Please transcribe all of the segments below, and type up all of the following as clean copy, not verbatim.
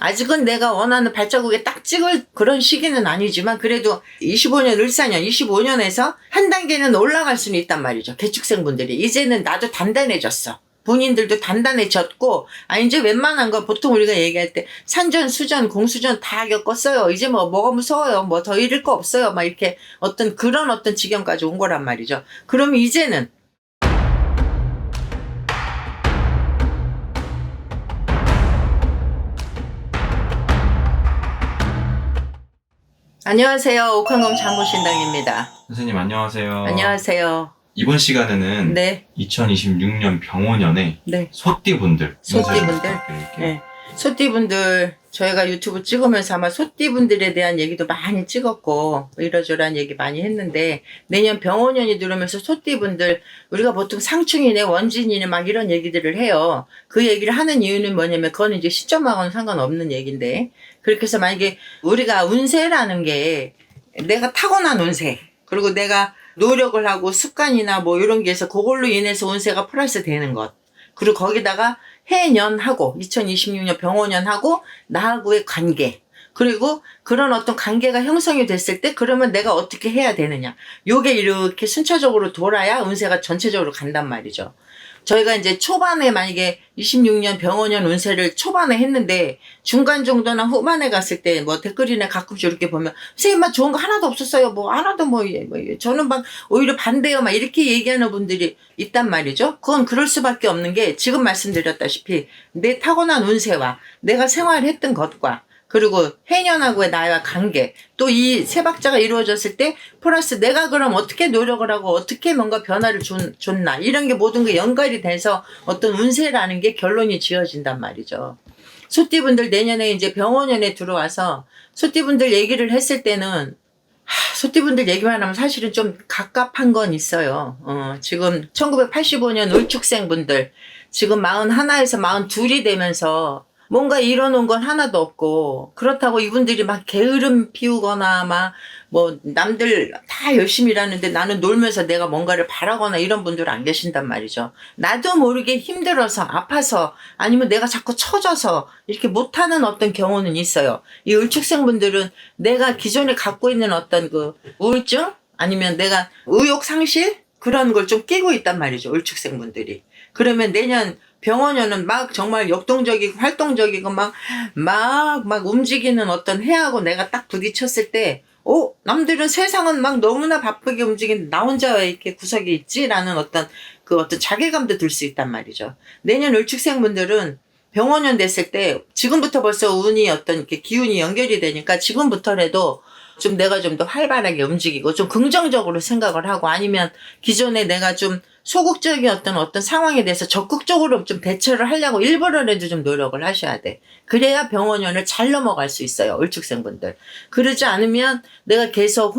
아직은 내가 원하는 발자국에 딱 찍을 그런 시기는 아니지만 그래도 25년, 을사년, 25년에서 한 단계는 올라갈 수는 있단 말이죠. 개축생분들이. 이제는 나도 단단해졌어. 본인들도 단단해졌고, 이제 웬만한 거 보통 우리가 얘기할 때 산전, 수전, 공수전 다 겪었어요. 이제 뭐가 무서워요. 뭐 더 잃을 거 없어요. 막 이렇게 그런 지경까지 온 거란 말이죠. 그럼 이제는 안녕하세요. 옥황공 장구신당입니다. 선생님 안녕하세요. 안녕하세요. 이번 시간에는 네. 2026년 병오년에 네. 소띠분들 네. 소띠분들 저희가 유튜브 찍으면서 아마 소띠분들에 대한 얘기도 많이 찍었고 이러저러한 얘기 많이 했는데 내년 병오년이 들어오면서 소띠분들 우리가 보통 상충이네 원진이네 막 이런 얘기들을 해요. 그 얘기를 하는 이유는 뭐냐면 그거는 이제 시점하고는 상관없는 얘기인데 그렇게 해서 만약에 우리가 운세라는 게 내가 타고난 운세 그리고 내가 노력을 하고 습관이나 뭐 이런 게 해서 그걸로 인해서 운세가 플러스 되는 것. 그리고 거기다가 해년하고 2026년 병오년하고 나하고의 관계. 그리고 그런 관계가 형성이 됐을 때 그러면 내가 어떻게 해야 되느냐. 요게 이렇게 순차적으로 돌아야 운세가 전체적으로 간단 말이죠. 저희가 이제 초반에 만약에 26년 병오년 운세를 초반에 했는데 중간 정도나 후반에 갔을 때 뭐 댓글이나 가끔씩 이렇게 보면 선생님 막 좋은 거 하나도 없었어요. 뭐 하나도 저는 막 오히려 반대요. 막 이렇게 얘기하는 분들이 있단 말이죠. 그건 그럴 수밖에 없는 게 지금 말씀드렸다시피 내 타고난 운세와 내가 생활했던 것과 그리고 해년하고의 나와 관계 또 이 세 박자가 이루어졌을 때 플러스 내가 그럼 어떻게 노력을 하고 어떻게 뭔가 변화를 줬나 이런 게 모든 게 연결이 돼서 어떤 운세라는 게 결론이 지어진단 말이죠. 소띠분들 내년에 이제 병오년에 들어와서 소띠분들 얘기를 했을 때는 소띠분들 얘기만 하면 사실은 좀 갑갑한 건 있어요. 지금 1985년 울축생분들 지금 41에서 42이 되면서 뭔가 이뤄놓은 건 하나도 없고 그렇다고 이분들이 막 게으름 피우거나 막 뭐 남들 다 열심히 일하는데 나는 놀면서 내가 뭔가를 바라거나 이런 분들은 안 계신단 말이죠. 나도 모르게 힘들어서 아파서 아니면 내가 자꾸 처져서 이렇게 못하는 경우는 있어요. 이 을축생분들은 내가 기존에 갖고 있는 그 우울증 아니면 내가 의욕 상실 그런 걸 좀 끼고 있단 말이죠. 을축생분들이. 그러면 내년 병오년은 막 정말 역동적이고 활동적이고 막 움직이는 해하고 내가 딱 부딪혔을 때, 남들은 세상은 막 너무나 바쁘게 움직이는데 나 혼자 왜 이렇게 구석에 있지? 라는 자괴감도 들 수 있단 말이죠. 내년 을축생분들은 병오년 됐을 때 지금부터 벌써 운이 이렇게 기운이 연결이 되니까 지금부터라도 좀 내가 좀 더 활발하게 움직이고 좀 긍정적으로 생각을 하고 아니면 기존에 내가 좀 소극적인 어떤 상황에 대해서 적극적으로 좀 대처를 하려고 일부러라도 좀 노력을 하셔야 돼. 그래야 병오년을 잘 넘어갈 수 있어요. 을축생분들. 그러지 않으면 내가 계속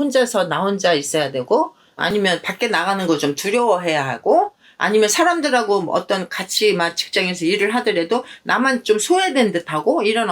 나 혼자 있어야 되고 아니면 밖에 나가는 거 좀 두려워해야 하고 아니면 사람들하고 같이 막 직장에서 일을 하더라도 나만 좀 소외된 듯하고 이런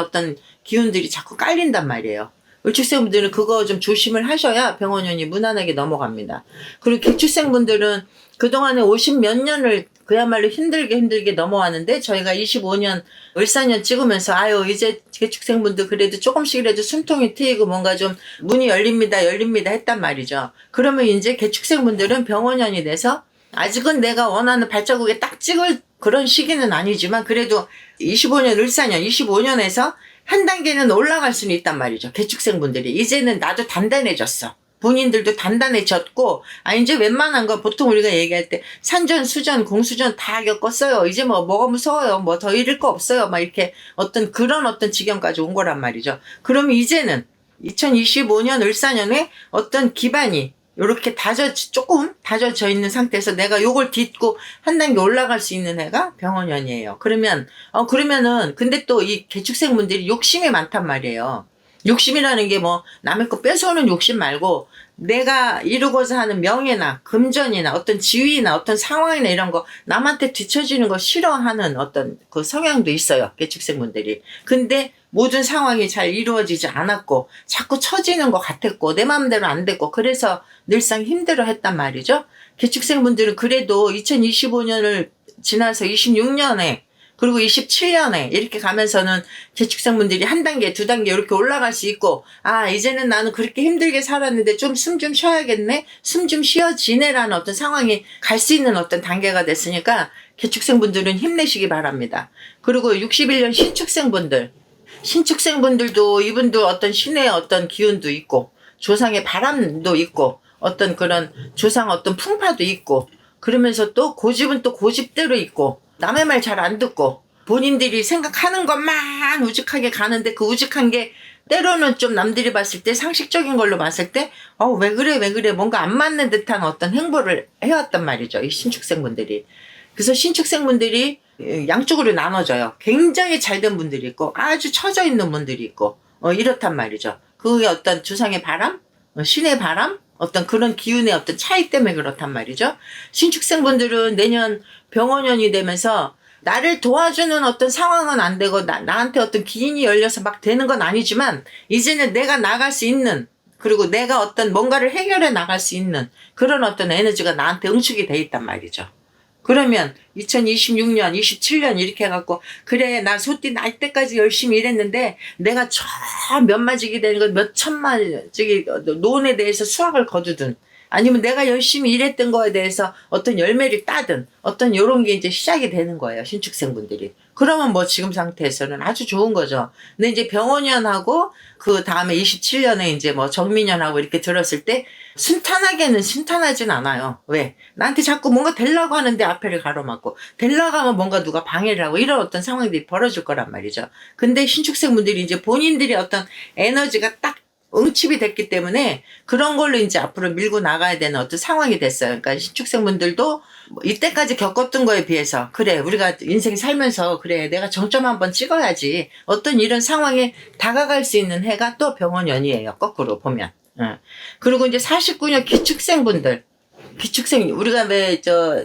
기운들이 자꾸 깔린단 말이에요. 을축생분들은 그거 좀 조심을 하셔야 병오년이 무난하게 넘어갑니다. 그리고 개축생분들은 그동안에 50 몇 년을 그야말로 힘들게 넘어왔는데 저희가 25년 을사년 찍으면서 이제 개축생분들 그래도 조금씩이라도 숨통이 트이고 뭔가 좀 문이 열립니다 했단 말이죠. 그러면 이제 개축생분들은 병오년이 돼서 아직은 내가 원하는 발자국에 딱 찍을 그런 시기는 아니지만 그래도 25년 을사년 25년에서 한 단계는 올라갈 수는 있단 말이죠. 개축생분들이. 이제는 나도 단단해졌어. 본인들도 단단해졌고, 이제 웬만한 거 보통 우리가 얘기할 때 산전, 수전, 공수전 다 겪었어요. 이제 뭐가 무서워요. 뭐 더 잃을 거 없어요. 막 이렇게 그런 지경까지 온 거란 말이죠. 그러면 이제는 2025년 을사년에 기반이 요렇게 조금 다져져 있는 상태에서 내가 요걸 딛고 한 단계 올라갈 수 있는 해가 병오년이에요. 그러면은, 근데 또 이 개축생분들이 욕심이 많단 말이에요. 욕심이라는 게 남의 거 뺏어오는 욕심 말고 내가 이루고자 하는 명예나 금전이나 지위나 상황이나 이런 거 남한테 뒤처지는 거 싫어하는 그 성향도 있어요. 개축생분들이. 근데 모든 상황이 잘 이루어지지 않았고 자꾸 처지는 것 같았고 내 마음대로 안 됐고 그래서 늘상 힘들어 했단 말이죠. 개축생분들은 그래도 2025년을 지나서 26년에 그리고 27년에 이렇게 가면서는 개축생분들이 한 단계, 두 단계 이렇게 올라갈 수 있고, 아, 이제는 나는 그렇게 힘들게 살았는데 좀 숨 좀 쉬어야겠네? 숨 좀 쉬어지네라는 어떤 상황이 갈 수 있는 어떤 단계가 됐으니까 개축생분들은 힘내시기 바랍니다. 그리고 61년 신축생분들도 이분도 어떤 신의 어떤 기운도 있고, 조상의 바람도 있고, 어떤 그런 조상 어떤 풍파도 있고, 그러면서 또 고집은 또 고집대로 있고, 남의 말 잘 안 듣고, 본인들이 생각하는 것만 우직하게 가는데 그 우직한 게 때로는 좀 남들이 봤을 때 상식적인 걸로 봤을 때, 왜 그래, 뭔가 안 맞는 듯한 어떤 행보를 해왔단 말이죠. 이 신축생분들이. 그래서 신축생분들이 양쪽으로 나눠져요. 굉장히 잘된 분들이 있고, 아주 처져 있는 분들이 있고, 이렇단 말이죠. 그게 어떤 주상의 바람? 신의 바람? 어떤 그런 기운의 어떤 차이 때문에 그렇단 말이죠. 신축생분들은 내년 병원년이 되면서 나를 도와주는 어떤 상황은 안 되고 나한테 어떤 기인이 열려서 막 되는 건 아니지만 이제는 내가 나갈 수 있는, 그리고 내가 어떤 뭔가를 해결해 나갈 수 있는 그런 어떤 에너지가 나한테 응축이 돼 있단 말이죠. 그러면 2026년, 27년 이렇게 해갖고, 그래, 나 소띠 날 때까지 열심히 일했는데 내가 저 몇 마지기 되는 건 몇 천마지기 논에 대해서 수확을 거두든, 아니면 내가 열심히 일했던 거에 대해서 어떤 열매를 따든, 어떤 요런 게 이제 시작이 되는 거예요, 신축생분들이. 그러면 뭐 지금 상태에서는 아주 좋은 거죠. 근데 이제 병원년하고 그 다음에 27년에 이제 뭐 정민년하고 이렇게 들었을 때 순탄하게는 순탄하진 않아요. 왜? 나한테 자꾸 뭔가 되려고 하는데 앞에를 가로막고, 되려고 하면 뭔가 누가 방해를 하고 이런 어떤 상황들이 벌어질 거란 말이죠. 근데 신축생분들이 이제 본인들이 어떤 에너지가 딱 응집이 됐기 때문에 그런 걸로 이제 앞으로 밀고 나가야 되는 어떤 상황이 됐어요. 그러니까 신축생분들도 뭐 이때까지 겪었던 거에 비해서, 그래, 우리가 인생 살면서 그래, 내가 정점 한번 찍어야지, 어떤 이런 상황에 다가갈 수 있는 해가 또 병원연이에요, 거꾸로 보면. 그리고 이제 49년 기축생분들, 우리가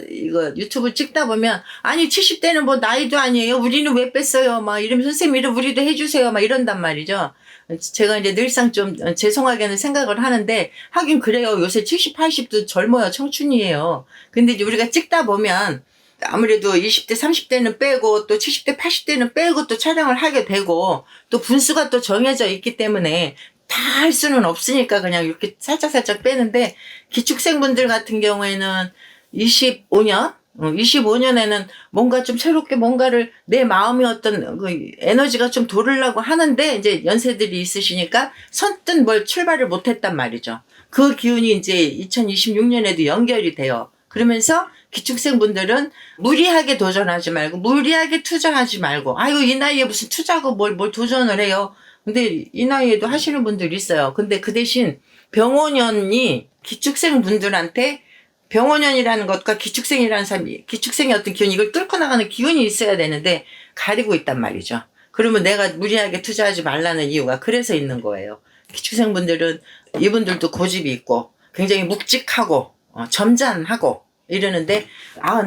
이거 유튜브 찍다 보면, 아니, 70대는 뭐 나이도 아니에요. 우리는 왜 뺐어요? 막 이러면 선생님, 우리도 해주세요. 막 이런단 말이죠. 제가 이제 늘상 좀 죄송하게는 생각을 하는데, 하긴 그래요. 요새 70, 80도 젊어요. 청춘이에요. 근데 이제 우리가 찍다 보면, 아무래도 20대, 30대는 빼고, 또 70대, 80대는 빼고 또 촬영을 하게 되고, 또 분수가 또 정해져 있기 때문에, 다 할 수는 없으니까 그냥 이렇게 살짝 빼는데, 기축생분들 같은 경우에는 25년에는 뭔가 좀 새롭게 뭔가를 내 마음이 어떤 그 에너지가 좀 돌으려고 하는데, 이제 연세들이 있으시니까 선뜻 뭘 출발을 못 했단 말이죠. 그 기운이 이제 2026년에도 연결이 돼요. 그러면서 기축생분들은 무리하게 도전하지 말고, 무리하게 투자하지 말고, 아유, 이 나이에 무슨 투자고 뭘 도전을 해요. 근데 이 나이에도 하시는 분들이 있어요. 근데 그 대신 병원년이 기축생 분들한테, 병원년이라는 것과 기축생이라는 사람이, 기축생의 어떤 기운, 이걸 뚫고 나가는 기운이 있어야 되는데 가리고 있단 말이죠. 그러면 내가 무리하게 투자하지 말라는 이유가 그래서 있는 거예요. 기축생 분들은, 이분들도 고집이 있고 굉장히 묵직하고 점잖하고 이러는데,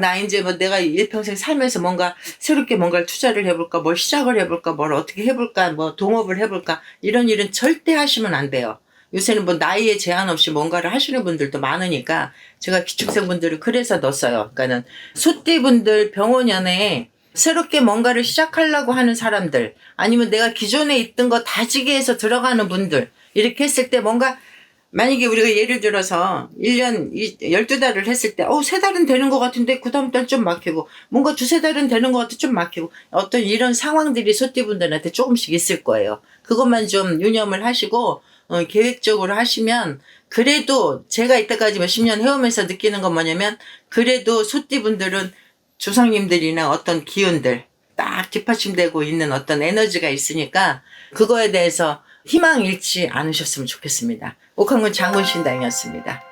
나 이제 뭐 내가 일평생 살면서 뭔가 새롭게 뭔가를 투자를 해볼까, 뭘 시작을 해볼까, 뭘 어떻게 해볼까, 뭐 동업을 해볼까, 이런 일은 절대 하시면 안 돼요. 요새는 뭐 나이에 제한 없이 뭔가를 하시는 분들도 많으니까 제가 기축생분들을 그래서 넣었어요. 그러니까는 소띠분들 병원연에 새롭게 뭔가를 시작하려고 하는 사람들, 아니면 내가 기존에 있던 거 다지기 해서 들어가는 분들, 이렇게 했을 때 뭔가, 만약에 우리가 예를 들어서 1년 12달을 했을 때 3달은 되는 것 같은데 그 다음 달 좀 막히고, 뭔가 2-3달은 되는 것 같아 좀 막히고, 어떤 이런 상황들이 소띠분들한테 조금씩 있을 거예요. 그것만 좀 유념을 하시고 계획적으로 하시면, 그래도 제가 이때까지 몇십 년 해오면서 느끼는 건 뭐냐면, 그래도 소띠분들은 조상님들이나 어떤 기운들 딱 뒷받침되고 있는 어떤 에너지가 있으니까 그거에 대해서 희망 잃지 않으셨으면 좋겠습니다. 옥황군 장군신당이었습니다.